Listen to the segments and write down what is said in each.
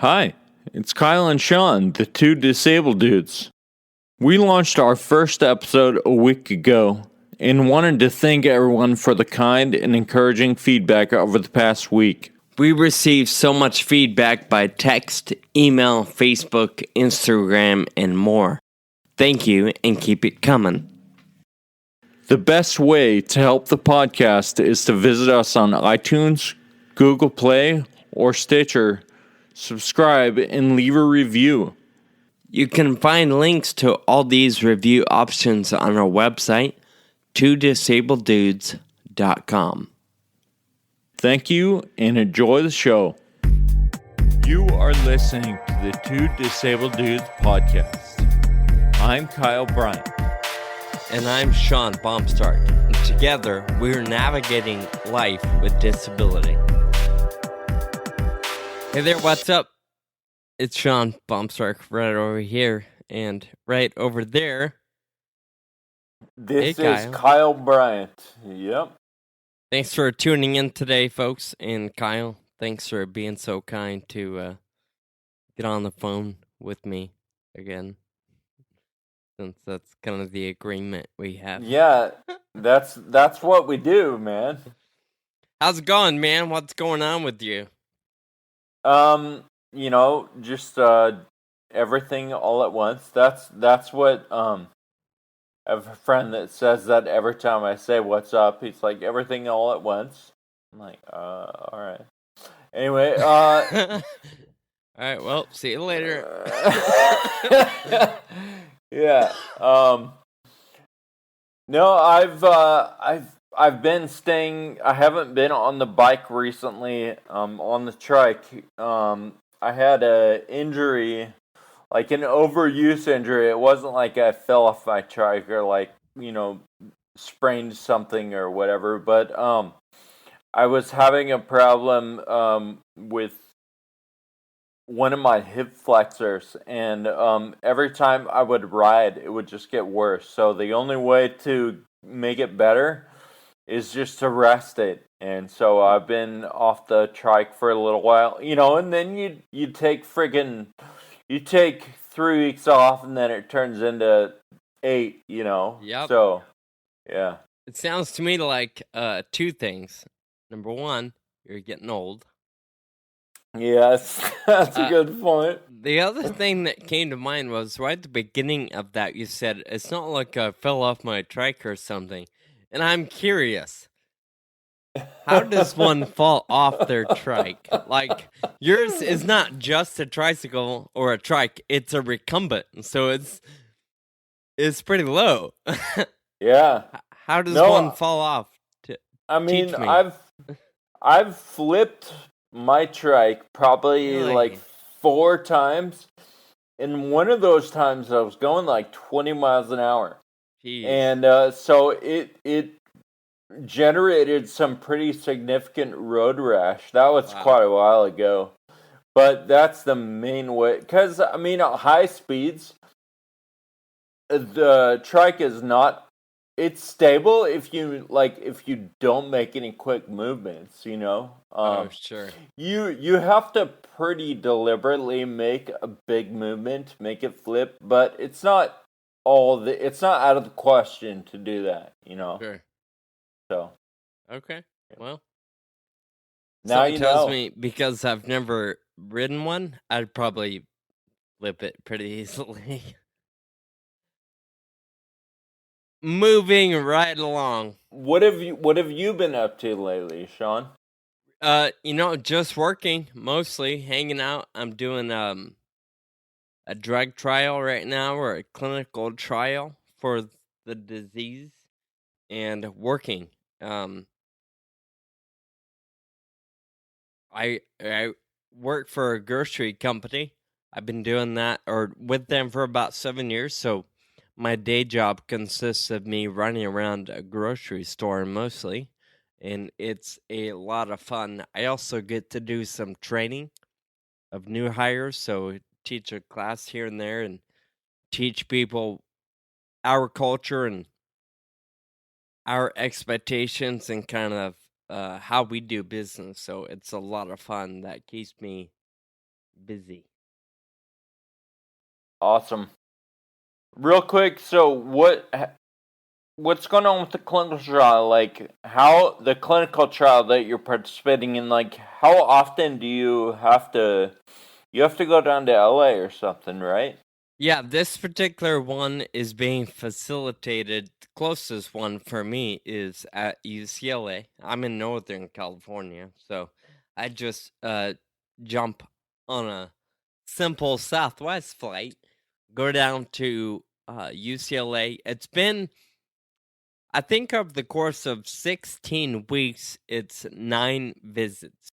Hi, it's Kyle and Sean, the two disabled dudes. We launched our first episode a week ago and wanted to thank everyone for the kind and encouraging feedback over the past week. We received so much feedback by text, email, Facebook, Instagram, and more. Thank you and keep it coming. The best way to help the podcast is to visit us on iTunes, Google Play, or Stitcher. Subscribe and leave a review. You can find links to all these review options on our website, twodisableddudes.com. Thank you and enjoy the show. You are listening to the Two Disabled Dudes podcast. I'm Kyle Bryant. And I'm Sean Baumstark. And together, we're navigating life with disability. Hey there, what's up? It's Sean Baumstark right over here. And right over there, This hey, is Kyle Bryant. Yep. Thanks for tuning in today, folks. And Kyle, thanks for being so kind to get on the phone with me again. Since that's kind of the agreement we have. Yeah, that's what we do, man. How's it going, man? What's going on with you? Just everything all at once. That's what I have a friend that says that every time I say what's up, he's like everything all at once. I'm like, all right. Anyway, all right, well, see you later. Yeah. No, I've been staying. I haven't been on the bike recently. On the trike. I had a injury, like an overuse injury. It wasn't like I fell off my trike or sprained something or whatever. But I was having a problem with one of my hip flexors, and every time I would ride, it would just get worse. So the only way to make it better is just to rest it. And so I've been off the trike for a little while, and then you take 3 weeks off, and then it turns into 8, Yep. So, yeah. It sounds to me like two things. Number one, you're getting old. Yes, that's a good point. The other thing that came to mind was right at the beginning of that, you said, it's not like I fell off my trike or something. And I'm curious, how does one fall off their trike? Like, yours is not just a tricycle or a trike, it's a recumbent. So it's pretty low. Yeah. How does one fall off? Teach me. I've flipped my trike probably like 4 times, and one of those times I was going like 20 miles an hour. Jeez. And so it generated some pretty significant road rash. That was quite a while ago, but that's the main way, because at high speeds the trike is not, it's stable if you don't make any quick movements, Oh, sure. You have to pretty deliberately make a big movement, make it flip, but it's not out of the question to do that, Sure. So. Okay. Well. Now you tells me, because I've never ridden one, I'd probably flip it pretty easily. Moving right along. What have you been up to lately, Sean? Just working, mostly hanging out. I'm doing a drug trial right now, or a clinical trial for the disease, and working. I work for a grocery company. I've been doing that or with them for about 7 years, so my day job consists of me running around a grocery store mostly, and it's a lot of fun. I also get to do some training of new hires, so teach a class here and there and teach people our culture and our expectations and kind of how we do business. So it's a lot of fun. That keeps me busy. Awesome. Real quick, so what's going on with the clinical trial? Like, how the clinical trial that you're participating in, like, how often do you have to go down to LA or something, right? Yeah, this particular one is being facilitated. The closest one for me is at UCLA. I'm in Northern California, so I just jump on a simple Southwest flight, go down to UCLA. It's been, I think, over the course of 16 weeks, it's 9 visits.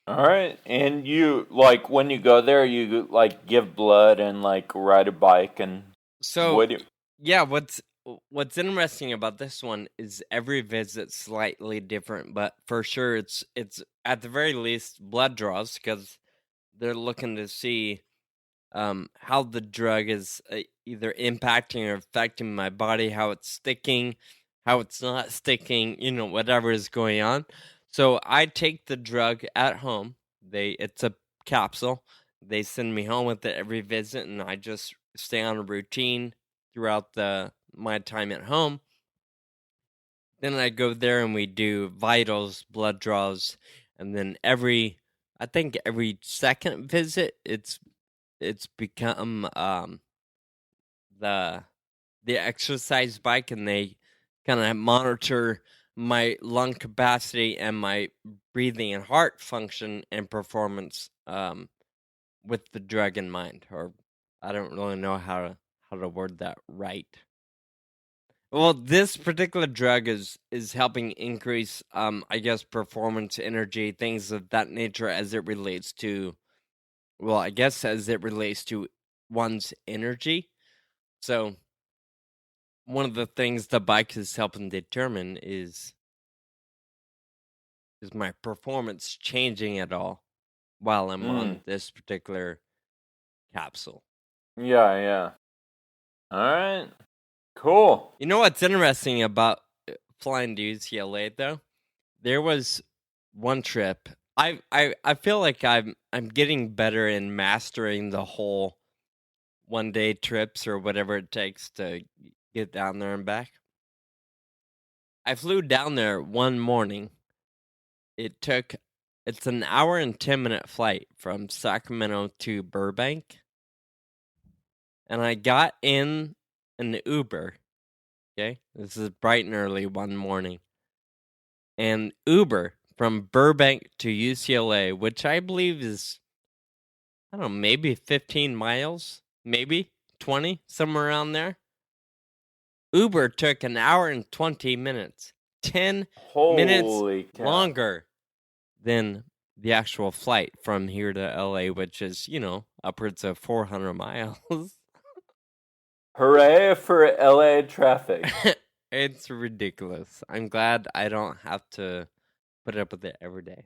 All right. And you, like, when you go there, you, like, give blood and, like, ride a bike and So, what do you... yeah, what's interesting about this one is every visit's slightly different, but for sure it's at the very least blood draws, because they're looking to see how the drug is either impacting or affecting my body, how it's sticking, how it's not sticking, whatever is going on. So I take the drug at home. It's a capsule. They send me home with it every visit, and I just stay on a routine throughout my time at home. Then I go there and we do vitals, blood draws, and then I think every second visit, it's become the exercise bike, and they kind of monitor my lung capacity and my breathing and heart function and performance with the drug in mind. Or I don't really know how to word that right. Well, this particular drug is helping increase I guess performance, energy, things of that nature as it relates to one's energy. So one of the things the bike is helping determine is my performance changing at all while I'm on this particular capsule. Yeah. All right. Cool. You know what's interesting about flying to UCLA though? There was one trip. I feel like I'm getting better in mastering the whole 1-day trips or whatever it takes to get down there and back. I flew down there one morning. It's an hour and 10-minute flight from Sacramento to Burbank. And I got in an Uber. Okay? This is bright and early one morning. And Uber from Burbank to UCLA, which I believe is, I don't know, maybe 15 miles, maybe 20, somewhere around there. Uber took an hour and 20 minutes, 10 minutes longer than the actual flight from here to LA, which is, upwards of 400 miles. Hooray for LA traffic. It's ridiculous. I'm glad I don't have to put up with it every day.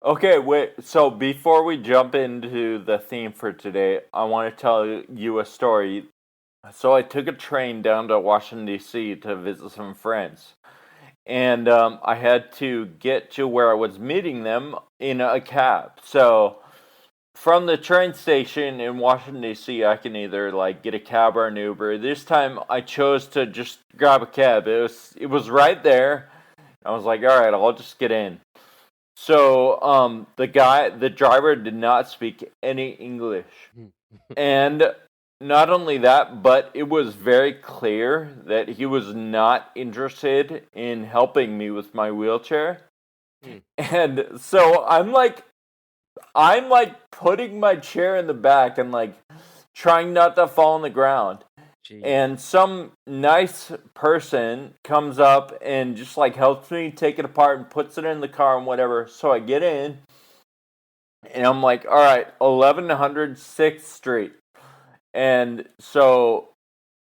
Okay, wait. So before we jump into the theme for today, I want to tell you a story. So I took a train down to Washington, D.C. to visit some friends. And I had to get to where I was meeting them in a cab. So from the train station in Washington, D.C., I can either like get a cab or an Uber. This time I chose to just grab a cab. It was right there. I was like, all right, I'll just get in. So the driver did not speak any English. And not only that, but it was very clear that he was not interested in helping me with my wheelchair. And so I'm like putting my chair in the back and like trying not to fall on the ground. Jeez. And some nice person comes up and just like helps me take it apart and puts it in the car and whatever. So I get in and I'm like, all right, 1100 6th Street. And so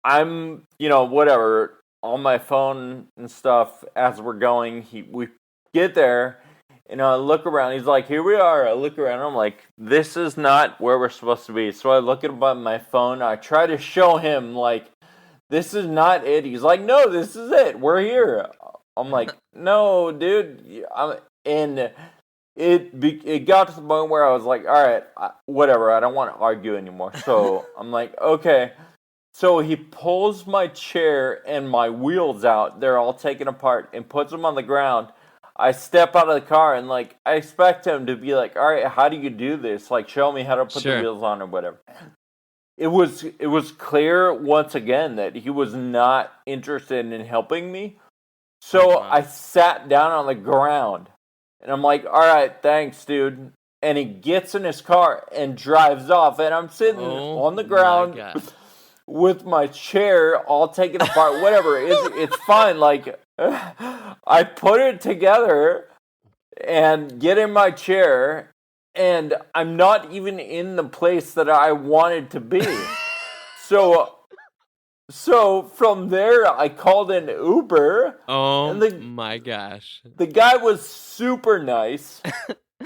I'm, whatever, on my phone and stuff as we're going. We get there, and I look around. He's like, here we are. I look around. I'm like, this is not where we're supposed to be. So I look at him on my phone. I try to show him, like, this is not it. He's like, no, this is it. We're here. I'm like, no, dude. And it got to the point where I was like, all right, whatever, I don't want to argue anymore. So I'm like, okay. So he pulls my chair and my wheels out. They're all taken apart and puts them on the ground. I step out of the car and like I expect him to be like, all right, how do you do this? Like, show me how to put the wheels on or whatever. It was clear once again that he was not interested in helping me. So I sat down on the ground. And I'm like, all right, thanks, dude. And he gets in his car and drives off. And I'm sitting on the ground with my chair all taken apart. Whatever. It's fine. Like, I put it together and get in my chair. And I'm not even in the place that I wanted to be. So from there, I called an Uber. Oh my gosh. The guy was super nice,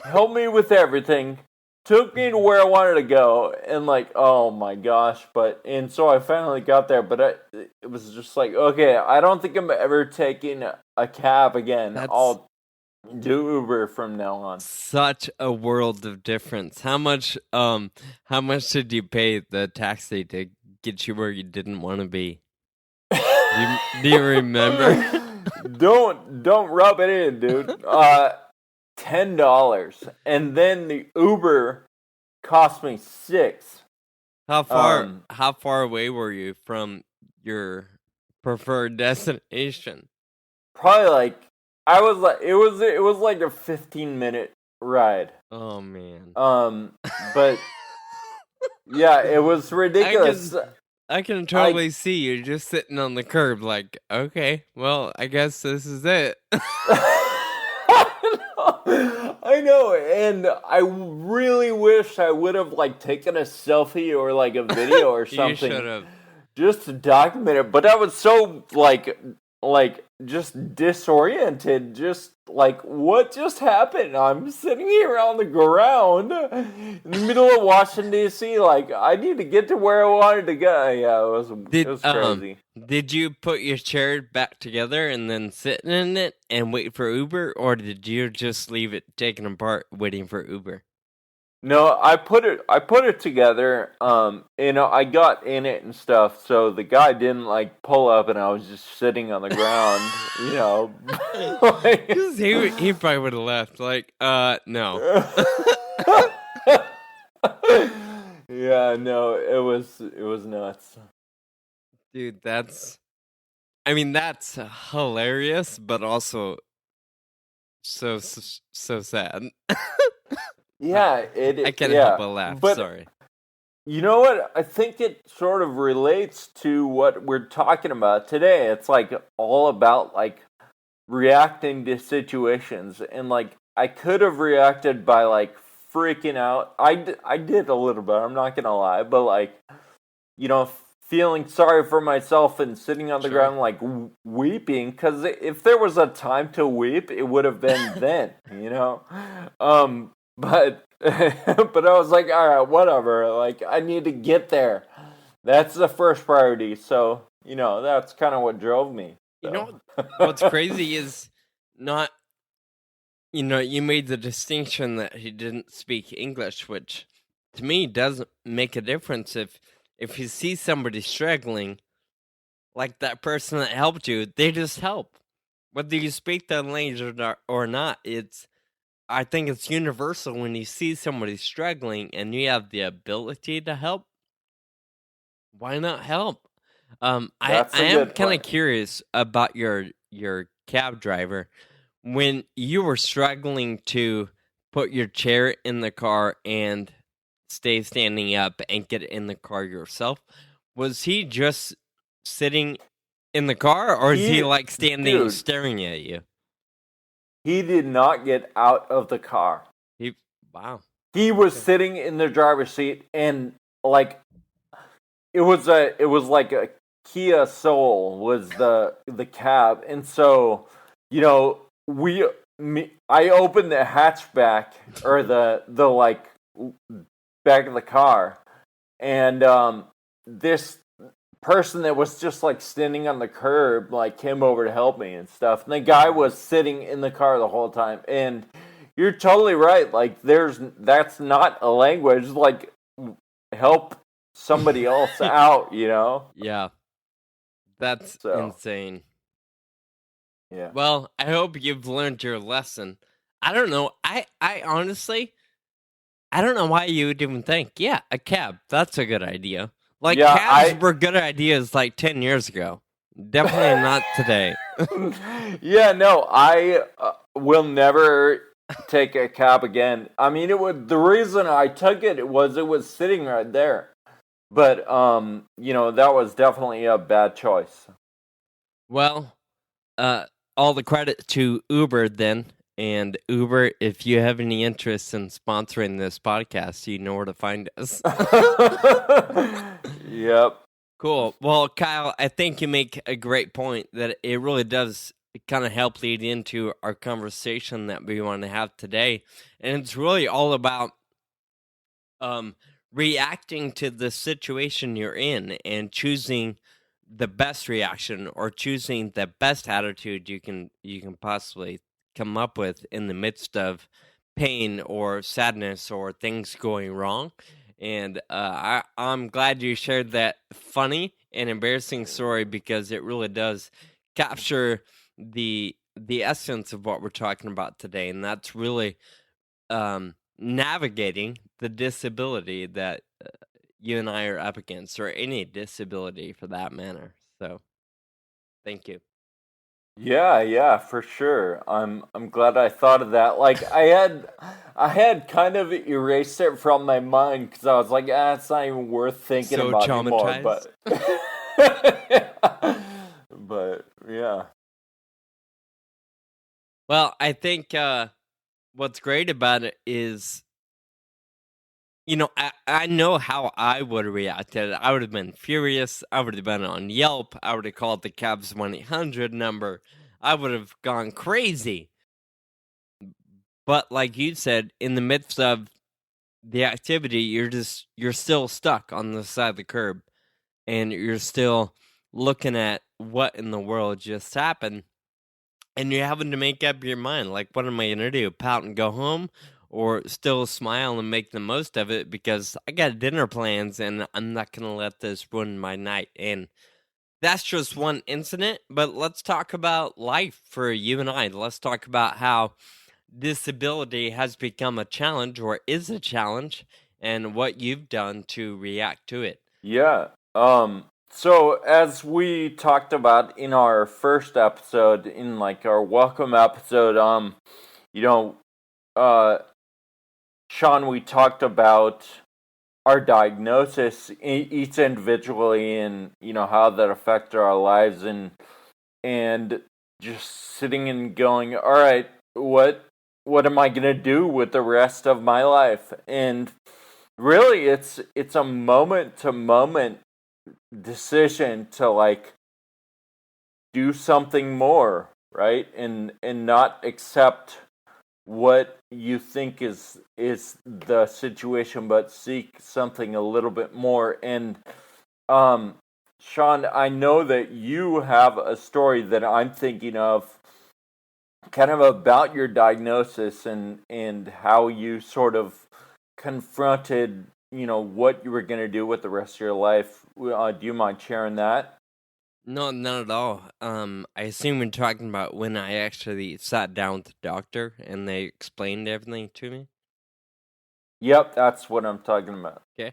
helped me with everything, took me to where I wanted to go, and like, oh my gosh. And so I finally got there, but it was just like, okay, I don't think I'm ever taking a cab again. I'll do Uber from now on. Such a world of difference. How much did you pay the taxi to get you where you didn't want to be? Do you remember? Don't rub it in, dude. $10, and then the Uber cost me $6. How far away were you from your preferred destination? Probably like it was like a 15-minute ride. Oh man. But yeah, it was ridiculous. I can totally see you just sitting on the curb like, okay, well, I guess this is it. I know, and I really wish I would have like taken a selfie or like a video or something. You should have. Just to document it, but I was so like just disoriented, just like, what just happened? I'm sitting here on the ground in the middle of Washington, D.C., like, I need to get to where I wanted to go. Yeah, it was crazy. Did you put your chair back together and then sit in it and wait for Uber, or did you just leave it taken apart waiting for Uber? No, I put it together, I got in it and stuff, so the guy didn't, like, pull up and I was just sitting on the ground, you know. Because he probably would have left, like, no. Yeah, no, it was nuts. Dude, that's hilarious, but also so sad. Yeah, I can't help but laugh. But, sorry. You know what? I think it sort of relates to what we're talking about today. It's like all about like reacting to situations, and like I could have reacted by like freaking out. I did a little bit. I'm not gonna lie, but like, you know, feeling sorry for myself and sitting on the ground like weeping, because if there was a time to weep, it would have been then. You know. But I was like, all right, whatever. Like, I need to get there. That's the first priority. So, you know, that's kind of what drove me. So. You know, what's crazy is not, you know, you made the distinction that he didn't speak English, which to me doesn't make a difference. If you see somebody struggling, like that person that helped you, they just help. Whether you speak the language or not, I think it's universal when you see somebody struggling and you have the ability to help. Why not help? I am kind of curious about your cab driver. When you were struggling to put your chair in the car and stay standing up and get in the car yourself, was he just sitting in the car, or is he like standing staring at you? He did not get out of the car. Wow. He was sitting in the driver's seat, and like it was like a Kia Soul was the cab, and so, you know, I opened the hatchback or the like back of the car, and this person that was just like standing on the curb like came over to help me and stuff, and the guy was sitting in the car the whole time, and he you're totally right. Like, that's not a language. Like, help somebody else out, you know? Yeah, that's So, insane. yeah. Well, I hope you've learned your lesson. I don't know. I honestly, I don't know why you would even think, yeah, a cab. That's a good idea. Like Yeah, cabs were good ideas like 10 years ago. Definitely not today. Yeah, no, I will never take a cab again. I mean, the reason I took it was sitting right there. But that was definitely a bad choice. Well, all the credit to Uber then. And Uber, if you have any interest in sponsoring this podcast, you know where to find us. Yep. Cool. Well, Kyle, I think you make a great point that it really does kind of help lead into our conversation that we want to have today. And it's really all about reacting to the situation you're in and choosing the best reaction or choosing the best attitude you can possibly come up with in the midst of pain or sadness or things going wrong. And I'm glad you shared that funny and embarrassing story because it really does capture the essence of what we're talking about today, and that's really navigating the disability that you and I are up against, or any disability for that matter. So, thank you. Yeah, for sure. I'm glad I thought of that. Like, I had kind of erased it from my mind because I was like, it's not even worth thinking So about anymore. traumatized. But yeah. Well, I think what's great about it is, I know how I would have reacted. I would have been furious. I would have been on Yelp. I would have called the cab's 1-800 number. I would have gone crazy. But like you said, in the midst of the activity, you're still stuck on the side of the curb, and you're still looking at what in the world just happened, and you're having to make up your mind. Like, what am I gonna do? Pout and go home, or still smile and make the most of it because I got dinner plans and I'm not gonna let this ruin my night. And that's just one incident, but let's talk about life for you and I. Let's talk about how disability has become a challenge or is a challenge and what you've done to react to it. Yeah. So as we talked about in our first episode, in like our welcome episode, you know, uh, Sean, we talked about our diagnosis each individually, and how that affected our lives, and just sitting and going, all right, what am I gonna do with the rest of my life? And really, it's a moment to moment decision to like do something more, right? And not accept what you think is the situation, but seek something a little bit more. And Sean, I know that you have a story that I'm thinking of, kind of about your diagnosis and how you sort of confronted what you were going to do with the rest of your life. Do you mind sharing that? No, not at all. I assume we're talking about when I actually sat down with the doctor and they explained everything to me. Yep, that's what I'm talking about. Okay.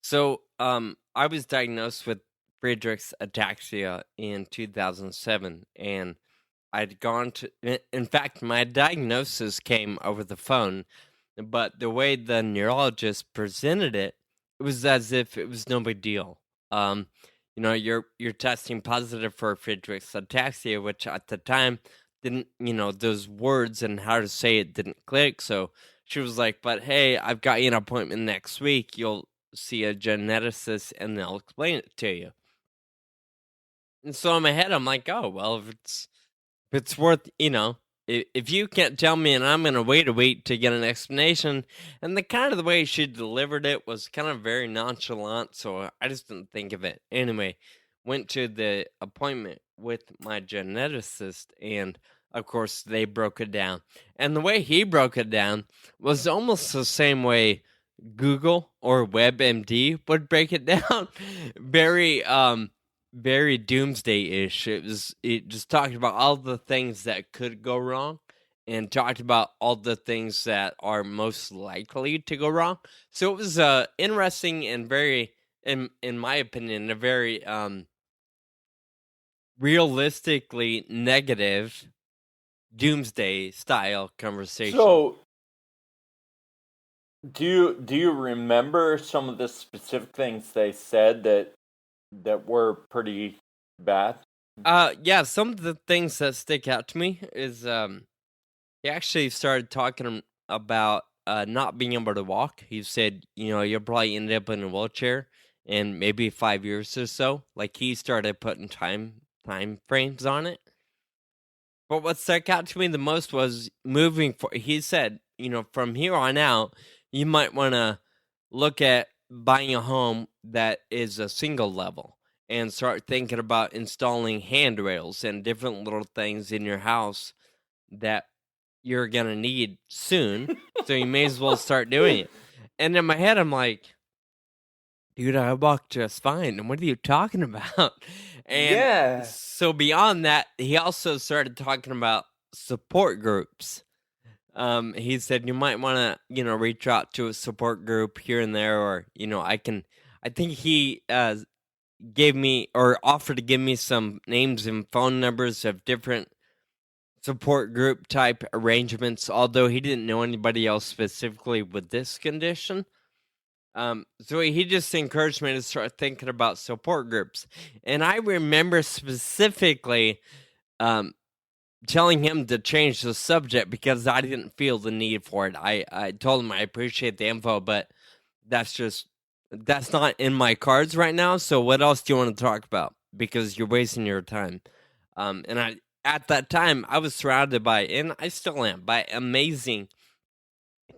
So, I was diagnosed with Friedreich's ataxia in 2007, and I'd gone to. In fact, my diagnosis came over the phone, but the way the neurologist presented it, it was as if it was no big deal. You're testing positive for Friedreich's ataxia, which at the time didn't, those words and how to say it didn't click. So she was like, "But hey, I've got you an appointment next week. You'll see a geneticist, and they'll explain it to you." And so in my head, I'm like, "Oh well, if it's worth, if you can't tell me and I'm going to wait a week to get an explanation." And the way she delivered it was kind of very nonchalant, so I just didn't think of it. Anyway, went to the appointment with my geneticist, and of course, they broke it down. And the way he broke it down was almost the same way Google or WebMD would break it down. very very doomsday-ish. It just talked about all the things that could go wrong and talked about all the things that are most likely to go wrong. So it was interesting and very in my opinion a very realistically negative doomsday style conversation. So, do you remember some of the specific things they said that were pretty bad? Yeah, some of the things that stick out to me is he actually started talking about not being able to walk. He said, you'll probably end up in a wheelchair in maybe 5 years or so. Like he started putting time frames on it. But what stuck out to me the most was he said, from here on out, you might want to look at buying a home that is a single level and start thinking about installing handrails and different little things in your house that you're going to need soon. So you may as well start doing it. And in my head, I'm like, dude, I walk just fine. And what are you talking about? And Yeah. so beyond that, he also started talking about support groups. He said you might want to, reach out to a support group here and there, or I think he gave me or offered to give me some names and phone numbers of different support group type arrangements, although he didn't know anybody else specifically with this condition. So he just encouraged me to start thinking about support groups. And I remember specifically telling him to change the subject because I didn't feel the need for it. I told him I appreciate the info, but that's not in my cards right now. So what else do you want to talk about? Because you're wasting your time. And at that time, I was surrounded by, and I still am, by amazing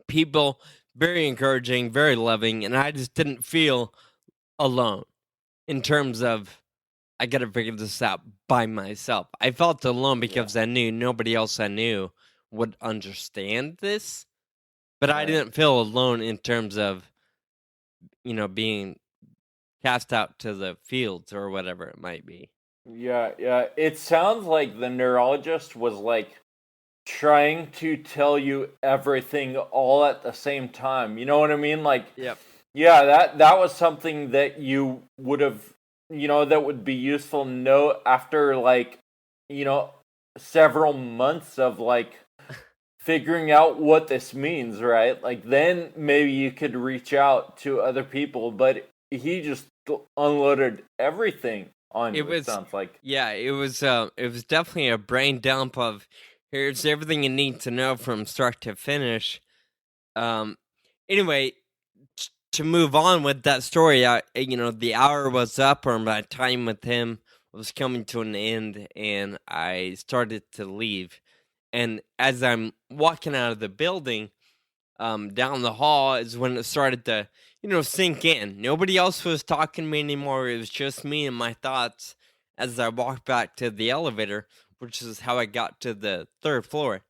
people, very encouraging, very loving, and I just didn't feel alone in terms of I got to figure this out by myself. I felt alone because I knew nobody else I knew would understand this, but I didn't feel alone in terms of being cast out to the fields or whatever it might be. Yeah. It sounds like the neurologist was like trying to tell you everything all at the same time. You know what I mean? Like, yep. Yeah, that was something that you would have, that would be useful to know after like, several months of like figuring out what this means, right? Like then maybe you could reach out to other people, but he just unloaded everything on you. It sounds like. Yeah, it was definitely a brain dump of here's everything you need to know from start to finish. Anyway, to move on with that story, the hour was up, or my time with him was coming to an end, and I started to leave. And as I'm walking out of the building, down the hall is when it started to, sink in. Nobody else was talking to me anymore. It was just me and my thoughts as I walked back to the elevator, which is how I got to the 3rd floor.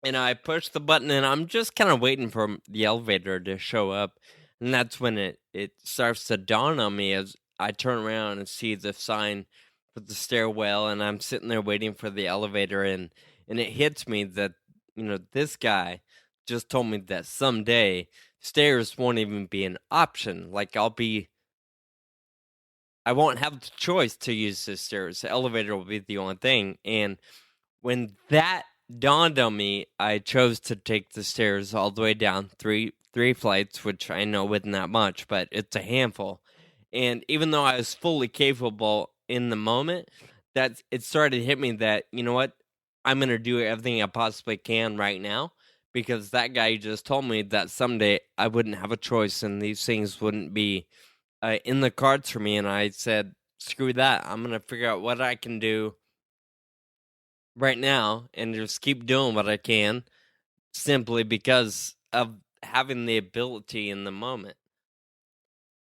And I pushed the button, and I'm just kind of waiting for the elevator to show up. And that's when it starts to dawn on me as I turn around and see the sign for the stairwell, and I'm sitting there waiting for the elevator, and it hits me that, this guy just told me that someday stairs won't even be an option. Like I won't have the choice to use the stairs. The elevator will be the only thing. And when that dawned on me, I chose to take the stairs all the way down three flights, which I know isn't that much, but it's a handful. And even though I was fully capable in the moment, that it started to hit me that, you know what, I'm going to do everything I possibly can right now, because that guy just told me that someday I wouldn't have a choice and these things wouldn't be in the cards for me. And I said, screw that. I'm going to figure out what I can do right now and just keep doing what I can, simply because of having the ability in the moment.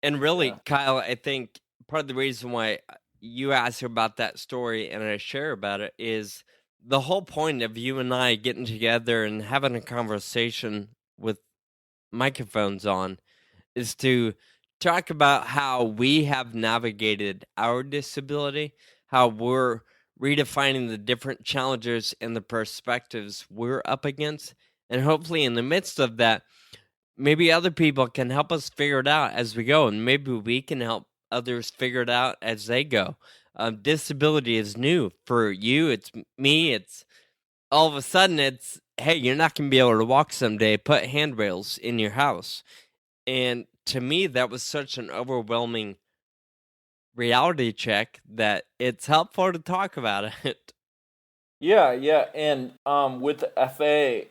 And really, Kyle, I think part of the reason why you asked about that story and I share about it is the whole point of you and I getting together and having a conversation with microphones on is to talk about how we have navigated our disability, how we're redefining the different challenges and the perspectives we're up against. And hopefully, in the midst of that, maybe other people can help us figure it out as we go, and maybe we can help others figure it out as they go. Disability is new for you, it's me, it's all of a sudden it's, hey, you're not going to be able to walk someday, put handrails in your house. And to me, that was such an overwhelming reality check that it's helpful to talk about it. Yeah, and with FA,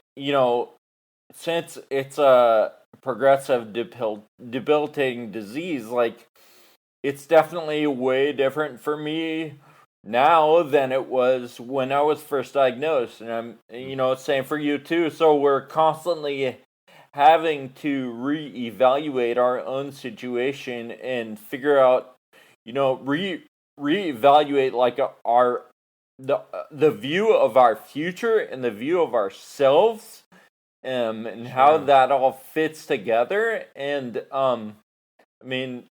since it's a progressive debilitating disease, like it's definitely way different for me now than it was when I was first diagnosed, and I'm same for you too. So we're constantly having to reevaluate our own situation and figure out, reevaluate like the view of our future and the view of ourselves, and how that all fits together. And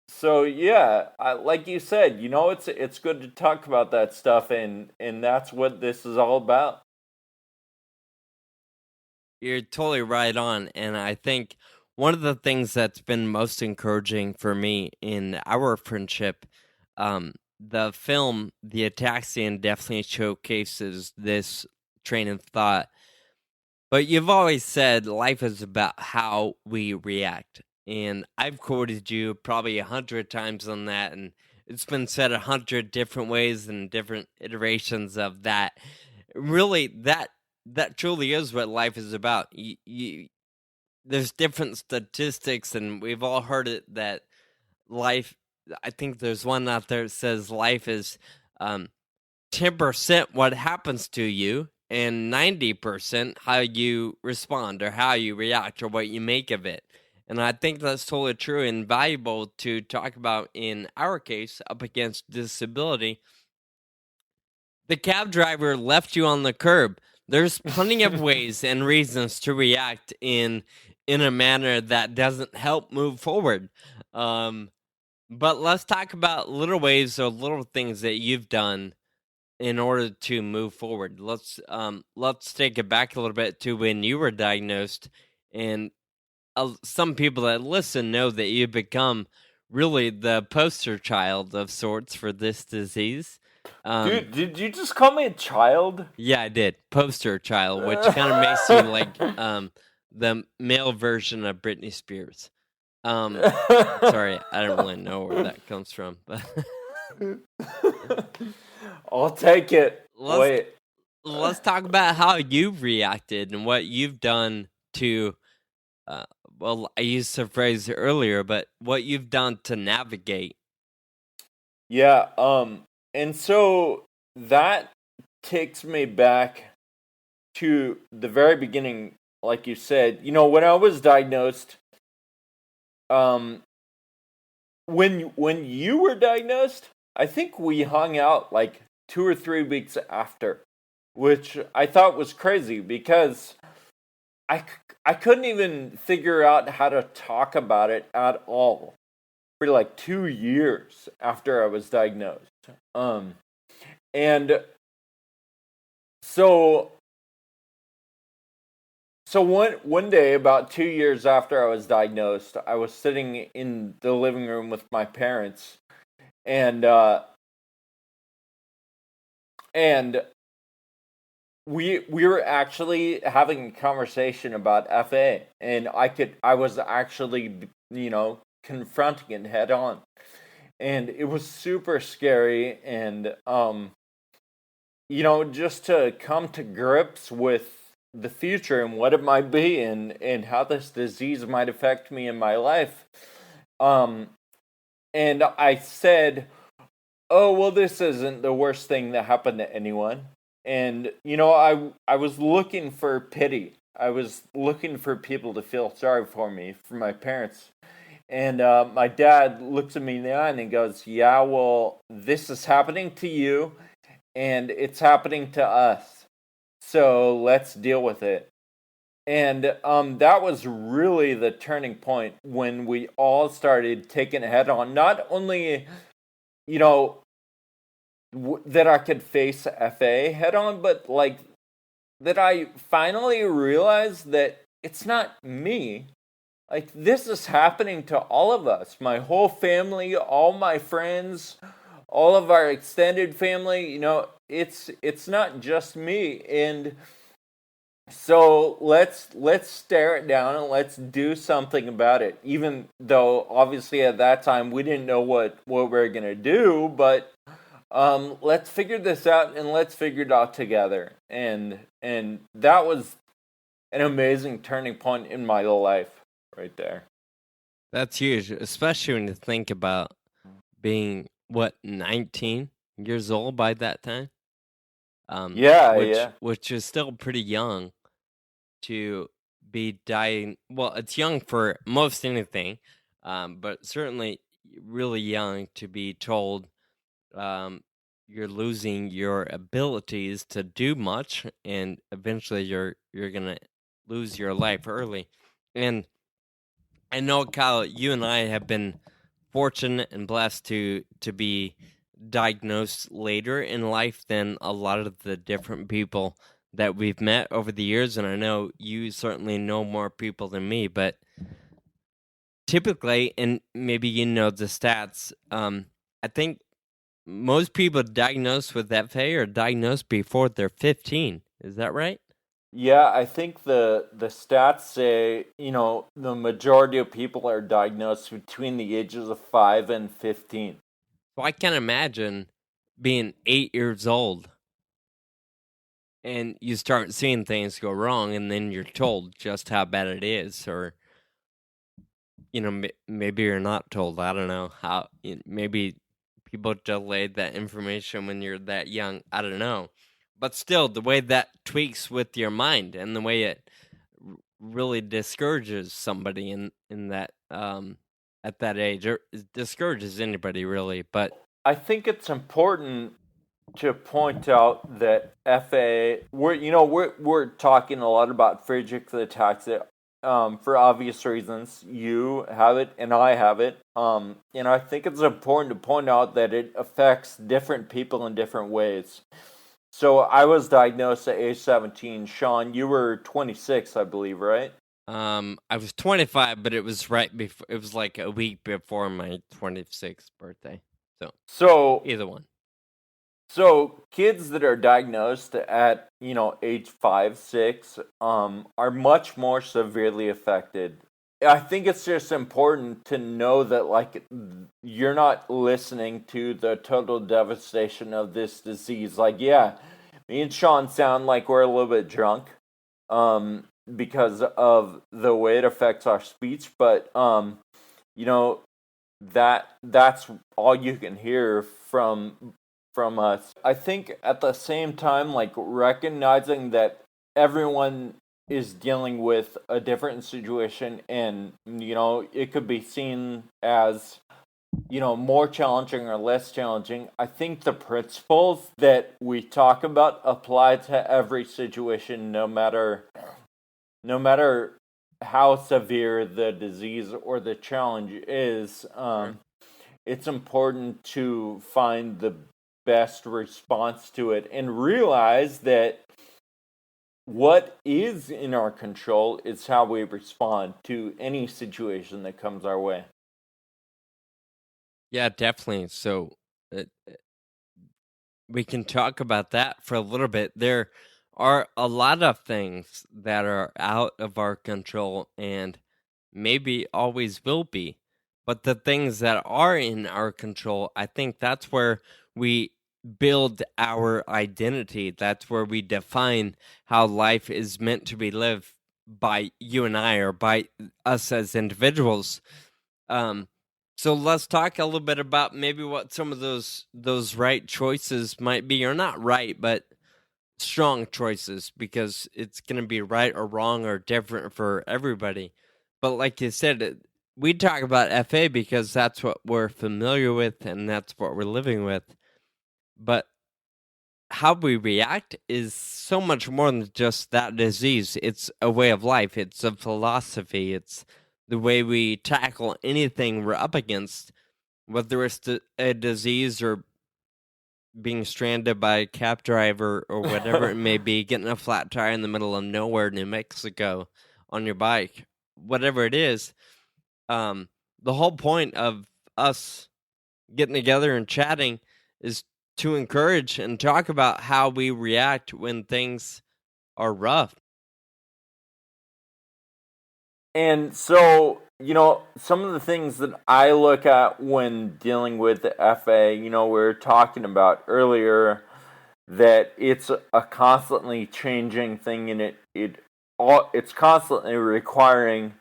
so yeah, like you said, it's good to talk about that stuff, and that's what this is all about. You're totally right on. And I think one of the things that's been most encouraging for me in our friendship, the film The Ataxian definitely showcases this train of thought. But you've always said life is about how we react. And I've quoted you probably 100 times on that, and it's been said 100 different ways and different iterations of that. Really, that truly is what life is about. There's different statistics, and we've all heard it, that life, I think there's one out there that says life is 10% what happens to you and 90% how you respond or how you react or what you make of it. And I think that's totally true and valuable to talk about in our case up against disability. The cab driver left you on the curb. There's plenty of ways and reasons to react in a manner that doesn't help move forward. But let's talk about little ways or little things that you've done in order to move forward. Let's take it back a little bit to when you were diagnosed, and some people that listen know that you've become really the poster child of sorts for this disease. Dude, did you just call me a child? Yeah, I did. Poster child, which kind of makes you like the male version of Britney Spears. Sorry, I don't really know where that comes from, but I'll take it. Let's talk about how you've reacted and what you've done to. Well, I used the phrase earlier, but what you've done to navigate. Yeah. And so that takes me back to the very beginning, like you said. When I was diagnosed, when you were diagnosed, I think we hung out like 2 or 3 weeks after, which I thought was crazy because I couldn't even figure out how to talk about it at all for like 2 years after I was diagnosed. And so one day, about 2 years after I was diagnosed, I was sitting in the living room with my parents, and we were actually having a conversation about FA, and I was actually confronting it head on, and it was super scary, and just to come to grips with the future and what it might be, and how this disease might affect me in my life. And I said, oh, well, this isn't the worst thing that happened to anyone. And, I was looking for pity. I was looking for people to feel sorry for me, for my parents. And my dad looks at me in the eye and he goes, yeah, well, this is happening to you, and it's happening to us. so let's deal with it. And that was really the turning point when we all started taking it head on. Not only, you know, that I could face FA head on, but like that I finally realized that it's not me. Like this is happening to all of us. My whole family, all my friends, all of our extended family, it's not just me. And so let's stare it down and let's do something about it. Even though obviously at that time we didn't know what we are gonna do, but let's figure this out and let's figure it out together. And that was an amazing turning point in my life right there. That's huge, especially when you think about being, 19 years old by that time? Yeah, which yeah. which is still pretty young to be dying. Well, it's young for most anything, but certainly really young to be told um, you're losing your abilities to do much, and eventually you're gonna lose your life early. And I know, Kyle, you and I have been fortunate and blessed to be diagnosed later in life than a lot of the different people that we've met over the years, and I know you certainly know more people than me, but typically, and maybe you know the stats, I think most people diagnosed with FA are diagnosed before they're 15. Is that right? Yeah, I think the stats say, the majority of people are diagnosed between the ages of 5 and 15. So I can't imagine being 8 years old and you start seeing things go wrong, and then you're told just how bad it is, or maybe you're not told. I don't know how. Maybe people delayed that information when you're that young. I don't know, but still, the way that tweaks with your mind and the way it really discourages somebody in that at that age, or discourages anybody really. But I think it's important to point out that FA, we're talking a lot about Friedreich ataxia, for obvious reasons. You have it and I have it. And I think it's important to point out that it affects different people in different ways. So I was diagnosed at age 17. Sean, you were 26, I believe, right? I was 25, but it was right before. It was like a week before my 26th birthday. So So either one. So kids that are diagnosed at age 5, 6, are much more severely affected. I think it's just important to know that like you're not listening to the total devastation of this disease. Like, yeah, me and Sean sound like we're a little bit drunk, because of the way it affects our speech, but you know that's all you can hear from us. I think at the same time, like recognizing that everyone is dealing with a different situation, and it could be seen as more challenging or less challenging. I think the principles that we talk about apply to every situation, no matter how severe the disease or the challenge is. It's important to find the best response to it and realize that what is in our control is how we respond to any situation that comes our way. Yeah, definitely. So we can talk about that for a little bit. There are a lot of things that are out of our control and maybe always will be. But the things that are in our control, I think that's where we build our identity. That's where we define how life is meant to be lived by you and I, or by us as individuals. Um, so let's talk a little bit about maybe what some of those right choices might be, or not right, but strong choices, because it's going to be right or wrong or different for everybody. But like you said, we talk about FA because that's what we're familiar with and that's what we're living with. But how we react is so much more than just that disease. It's a way of life. It's a philosophy. It's the way we tackle anything we're up against, whether it's a disease or being stranded by a cab driver or whatever it may be, getting a flat tire in the middle of nowhere, New Mexico, on your bike, whatever it is. The whole point of us getting together and chatting is to encourage and talk about how we react when things are rough. And so, some of the things that I look at when dealing with the FA, we were talking about earlier that it's a constantly changing thing, and it's constantly requiring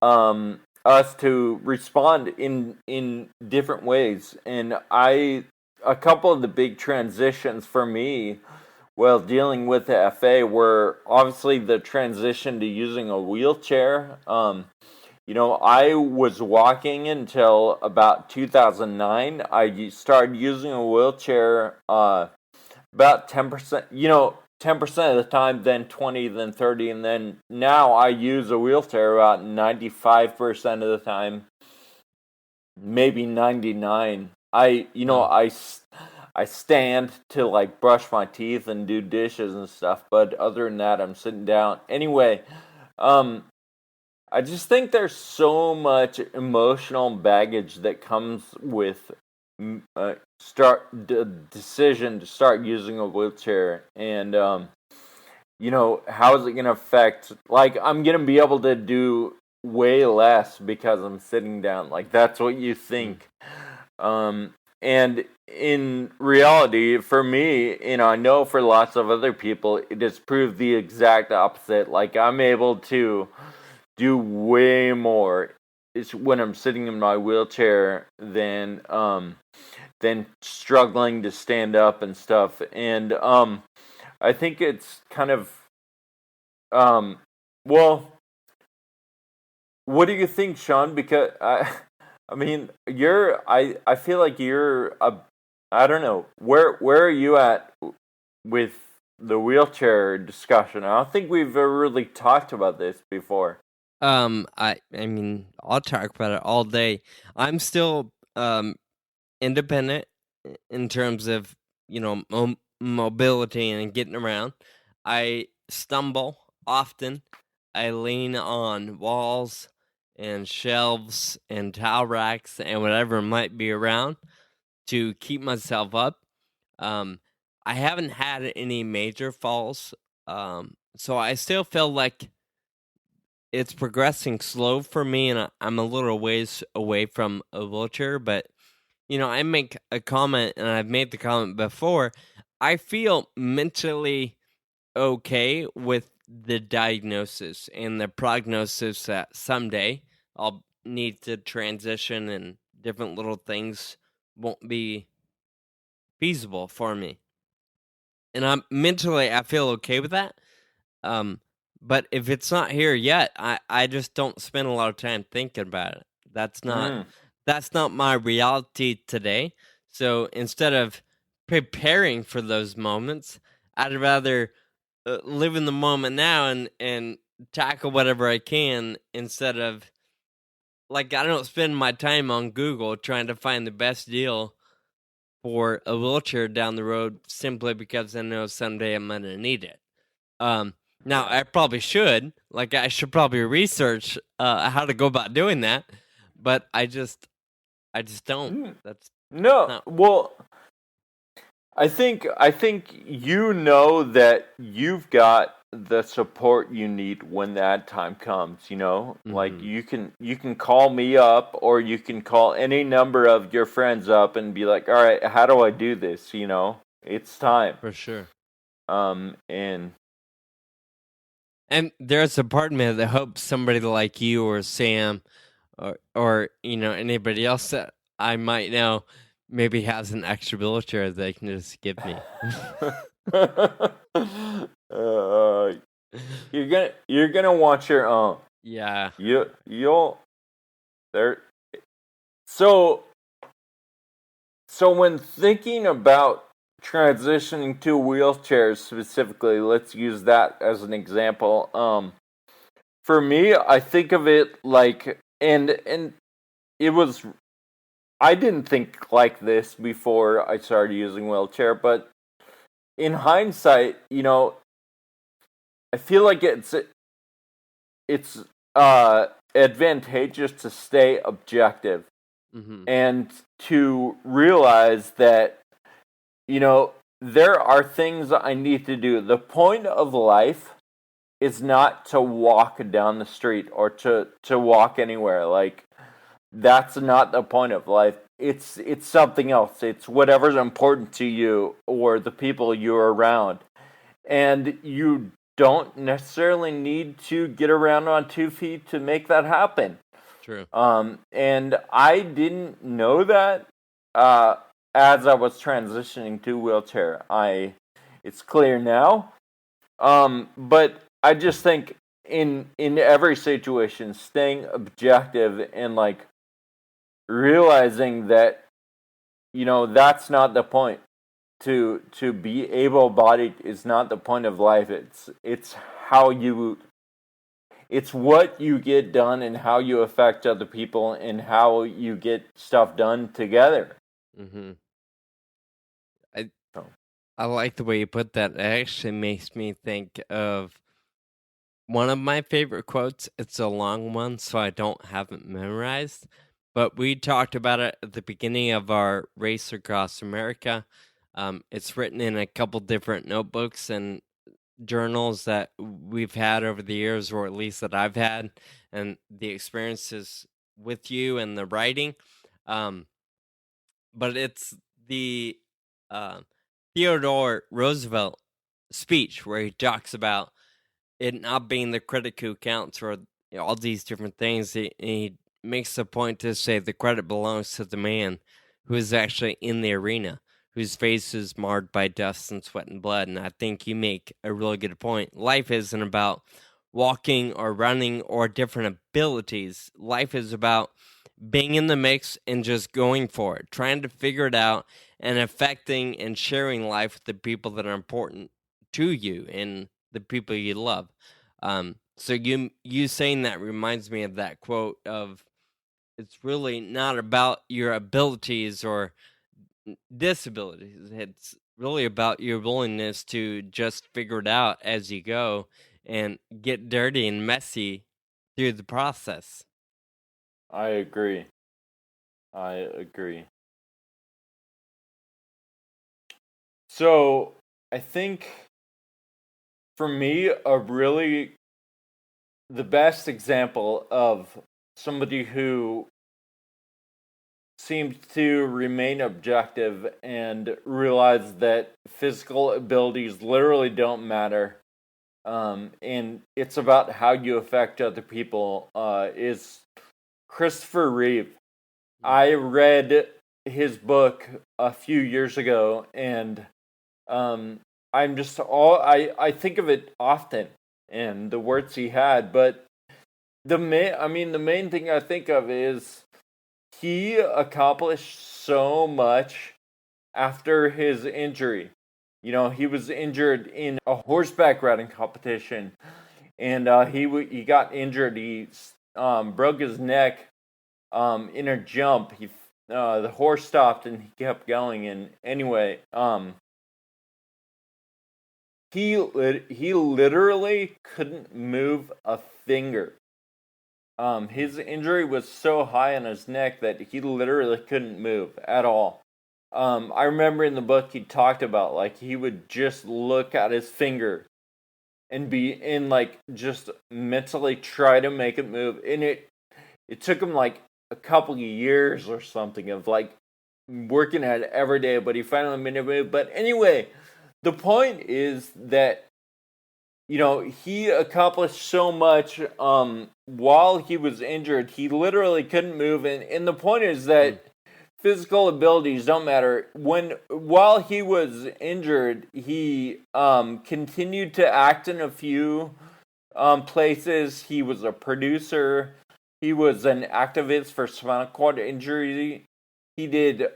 us to respond in different ways. And a couple of the big transitions for me while dealing with the FA were obviously the transition to using a wheelchair. I was walking until about 2009. I started using a wheelchair about 10%, 10% of the time, then 20, then 30, and then now I use a wheelchair about 95% of the time, maybe 99. I stand to like brush my teeth and do dishes and stuff, but other than that, I'm sitting down. Anyway, I just think there's so much emotional baggage that comes with decision to start using a wheelchair, and how is it going to affect? Like, I'm going to be able to do way less because I'm sitting down. Like, that's what you think. And in reality, for me, I know for lots of other people, it has proved the exact opposite. Like, I'm able to do way more when I'm sitting in my wheelchair than struggling to stand up and stuff. And I think it's kind of well, what do you think, Sean? Because I mean, I feel like you're I don't know, where are you at with the wheelchair discussion? I don't think we've ever really talked about this before. I mean, I'll talk about it all day. I'm still independent in terms of mobility and getting around. I stumble often. I lean on walls and shelves and towel racks and whatever might be around to keep myself up. I haven't had any major falls, so I still feel like it's progressing slow for me, and I'm a little ways away from a wheelchair. But I make a comment, and I've made the comment before. I feel mentally okay with the diagnosis and the prognosis that someday I'll need to transition and different little things won't be feasible for me. And I feel okay with that. But if it's not here yet, I just don't spend a lot of time thinking about it. That's not my reality today. So instead of preparing for those moments, I'd rather live in the moment now and tackle whatever I can instead of, like, I don't spend my time on Google trying to find the best deal for a wheelchair down the road simply because I know someday I'm gonna need it. Now I probably should, like, I should probably research how to go about doing that, but I just don't. That's No. not. Well, I think that you've got the support you need when that time comes, Like, you can call me up, or you can call any number of your friends up and be like, "All right, how do I do this?" It's time. For sure. And there's a part of me that hopes somebody like you or Sam or anybody else that I might know maybe has an extra wheelchair they can just give me. you're gonna want your own. Yeah. You'll there. So when thinking about transitioning to wheelchairs specifically, let's use that as an example. For me, I think of it like, and it was, I didn't think like this before I started using wheelchair, but in hindsight, I feel like it's advantageous to stay objective Mm-hmm. and to realize that there are things I need to do. The point of life is not to walk down the street or to walk anywhere. Like, that's not the point of life. It's something else. It's whatever's important to you or the people you're around. And you don't necessarily need to get around on 2 feet to make that happen. True. And I didn't know that as I was transitioning to wheelchair. It's clear now. But I just think in every situation, staying objective and like realizing that that's not the point. To be able-bodied is not the point of life. It's what you get done and how you affect other people and how you get stuff done together. Mm-hmm. So. I like the way you put that. It actually makes me think of one of my favorite quotes. It's a long one, so I don't have it memorized. But we talked about it at the beginning of our Race Across America. It's written in a couple different notebooks and journals that we've had over the years, or at least that I've had, and the experiences with you and the writing. But it's the Theodore Roosevelt speech where he talks about it not being the critic who counts, or all these different things. He makes the point to say the credit belongs to the man who is actually in the arena, whose face is marred by dust and sweat and blood. And I think you make a really good point. Life isn't about walking or running or different abilities. Life is about being in the mix and just going for it, trying to figure it out and affecting and sharing life with the people that are important to you and the people you love. So you saying that reminds me of that quote of, it's really not about your abilities or disabilities. It's really about your willingness to just figure it out as you go and get dirty and messy through the process. I agree. So I think for me, the best example of somebody who seems to remain objective and realize that physical abilities literally don't matter, and it's about how you affect other people, is Christopher Reeve. I read his book a few years ago, and I'm just I think of it often and the words he had, but the main thing I think of is he accomplished so much after his injury. He was injured in a horseback riding competition, and he got injured. He broke his neck in a jump. The horse stopped and he kept going. And anyway, he literally couldn't move a finger. His injury was so high on his neck that he literally couldn't move at all. I remember in the book he talked about, like, he would just look at his finger and be in, like, just mentally try to make it move. And it took him like a couple of years or something of like working at it every day, but he finally made it move. But anyway, the point is that he accomplished so much while he was injured. He literally couldn't move, and the point is that physical abilities don't matter. While he was injured, he continued to act in a few places. He was a producer. He was an activist for spinal cord injury. He did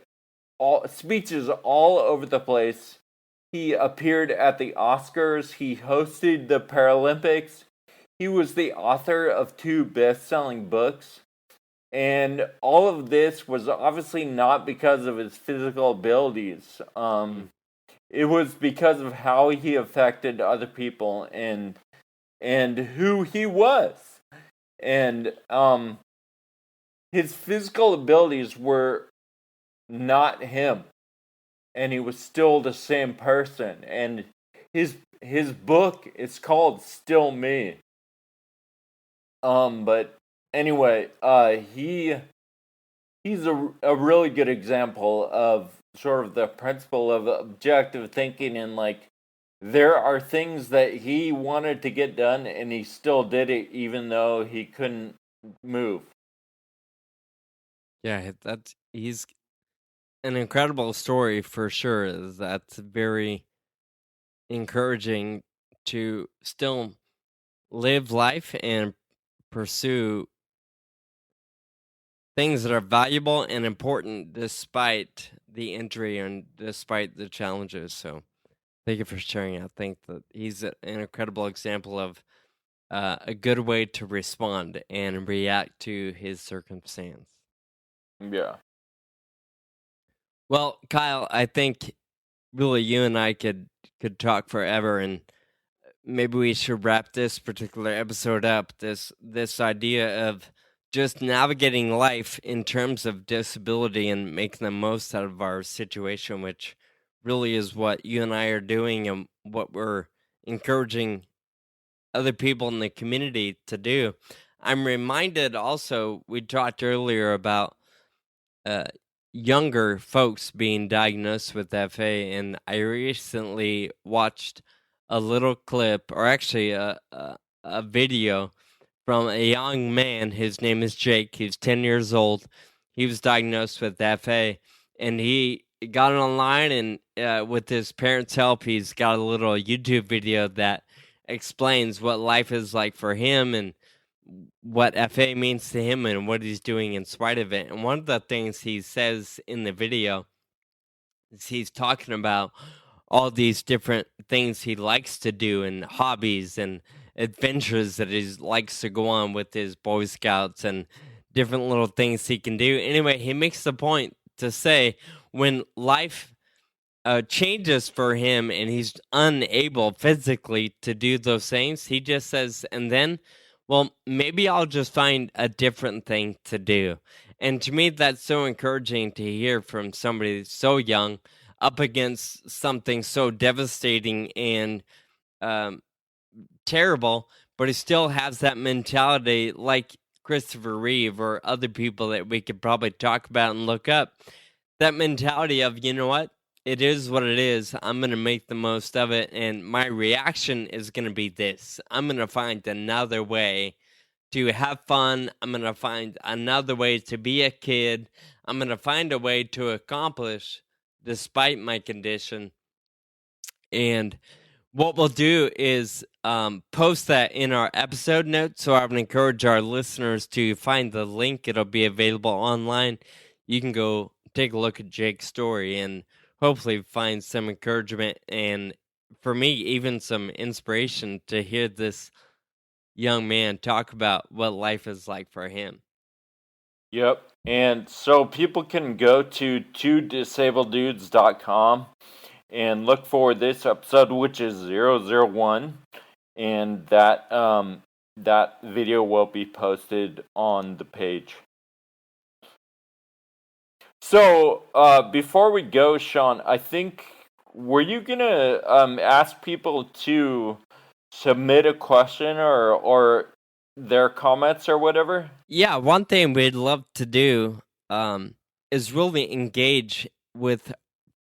all speeches all over the place. He appeared at the Oscars. He hosted the Paralympics. He was the author of 2 best-selling books. And all of this was obviously not because of his physical abilities. It was because of how he affected other people and who he was. And his physical abilities were not him, and he was still the same person. And his book is called Still Me. But anyway, he's a really good example of sort of the principle of objective thinking, and like there are things that he wanted to get done and he still did it even though he couldn't move. Yeah, he's an incredible story for sure. That's very encouraging to still live life and pursue things that are valuable and important despite the injury and despite the challenges. So thank you for sharing. I think that he's an incredible example of a good way to respond and react to his circumstance. Yeah. Well, Kyle, I think really you and I could talk forever, and maybe we should wrap this particular episode up. This idea of just navigating life in terms of disability and making the most out of our situation, which really is what you and I are doing and what we're encouraging other people in the community to do. I'm reminded also, we talked earlier about younger folks being diagnosed with FA, and I recently watched a little clip, or actually a video from a young man. His name is Jake. He's 10 years old. He was diagnosed with FA, and he got it online, and with his parents' help, he's got a little YouTube video that explains what life is like for him and what FA means to him and what he's doing in spite of it. And one of the things he says in the video is he's talking about all these different things he likes to do and hobbies and adventures that he likes to go on with his Boy Scouts and different little things he can do. Anyway, he makes the point to say when life changes for him and he's unable physically to do those things, he just says, and then, well, maybe I'll just find a different thing to do. And to me, that's so encouraging to hear from somebody so young up against something so devastating and terrible, but he still has that mentality like Christopher Reeve or other people that we could probably talk about and look up. That mentality of, you know what? It is what it is. I'm going to make the most of it. And my reaction is going to be this. I'm going to find another way to have fun. I'm going to find another way to be a kid. I'm going to find a way to accomplish despite my condition. And what we'll do is post that in our episode notes. So I would encourage our listeners to find the link. It'll be available online. You can go take a look at Jake's story and hopefully find some encouragement and, for me, even some inspiration to hear this young man talk about what life is like for him. Yep. And so people can go to twodisableddudes.com and look for this episode, which is 001, and that video will be posted on the page. So, before we go, Sean, I think, were you gonna ask people to submit a question or their comments or whatever? Yeah, one thing we'd love to do is really engage with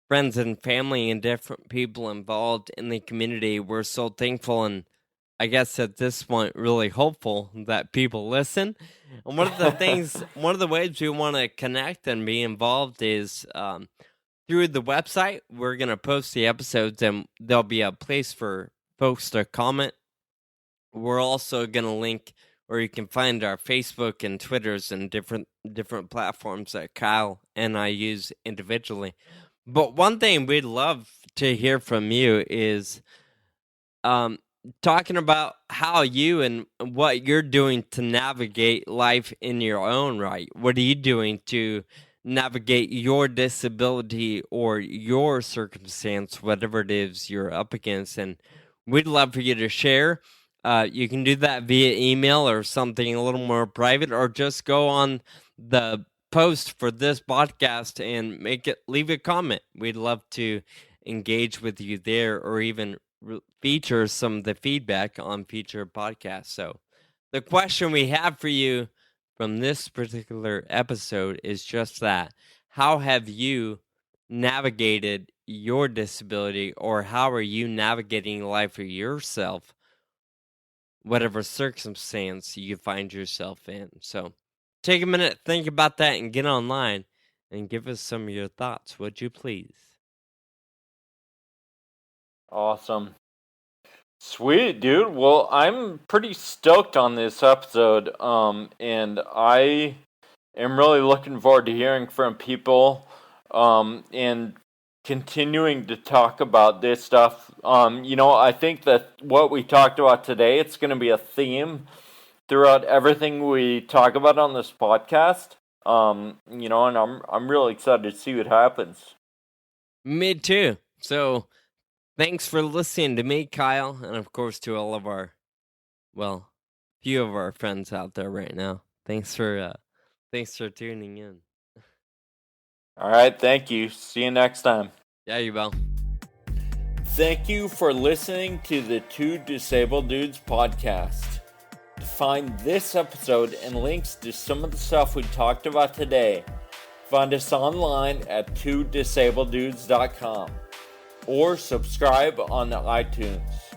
friends and family and different people involved in the community. We're so thankful and I guess at this point really hopeful that people listen. And one of the things, one of the ways we want to connect and be involved is through the website. We're going to post the episodes and there'll be a place for folks to comment. We're also going to link where you can find our Facebook and Twitters and different different platforms that Kyle and I use individually. But one thing we'd love to hear from you is talking about how you and what you're doing to navigate life in your own right. What are you doing to navigate your disability or your circumstance, whatever it is you're up against? And we'd love for you to share. You can do that via email or something a little more private, or just go on the post for this podcast and leave a comment. We'd love to engage with you there, or even feature some of the feedback on future podcasts. So the question we have for you from this particular episode is just that: how have you navigated your disability, or how are you navigating life for yourself, whatever circumstance you find yourself in? So take a minute, think about that, and get online and give us some of your thoughts, would you please? Awesome. Sweet, dude. Well, I'm pretty stoked on this episode, and I am really looking forward to hearing from people, and continuing to talk about this stuff. I think that what we talked about today, it's going to be a theme throughout everything we talk about on this podcast. And I'm really excited to see what happens. Me too. So thanks for listening to me, Kyle, and of course to all of our, few of our friends out there right now. Thanks for tuning in. All right, thank you. See you next time. Yeah, you will. Thank you for listening to the Two Disabled Dudes podcast. To find this episode and links to some of the stuff we talked about today, find us online at twodisableddudes.com or subscribe on the iTunes.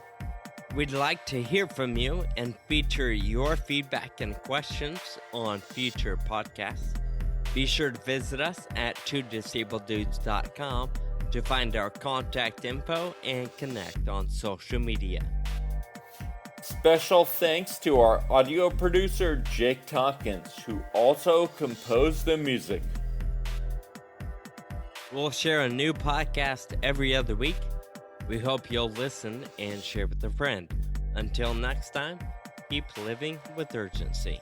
We'd like to hear from you and feature your feedback and questions on future podcasts. Be sure to visit us at twodisableddudes.com to find our contact info and connect on social media. Special thanks to our audio producer, Jake Tompkins, who also composed the music. We'll share a new podcast every other week. We hope you'll listen and share with a friend. Until next time, keep living with urgency.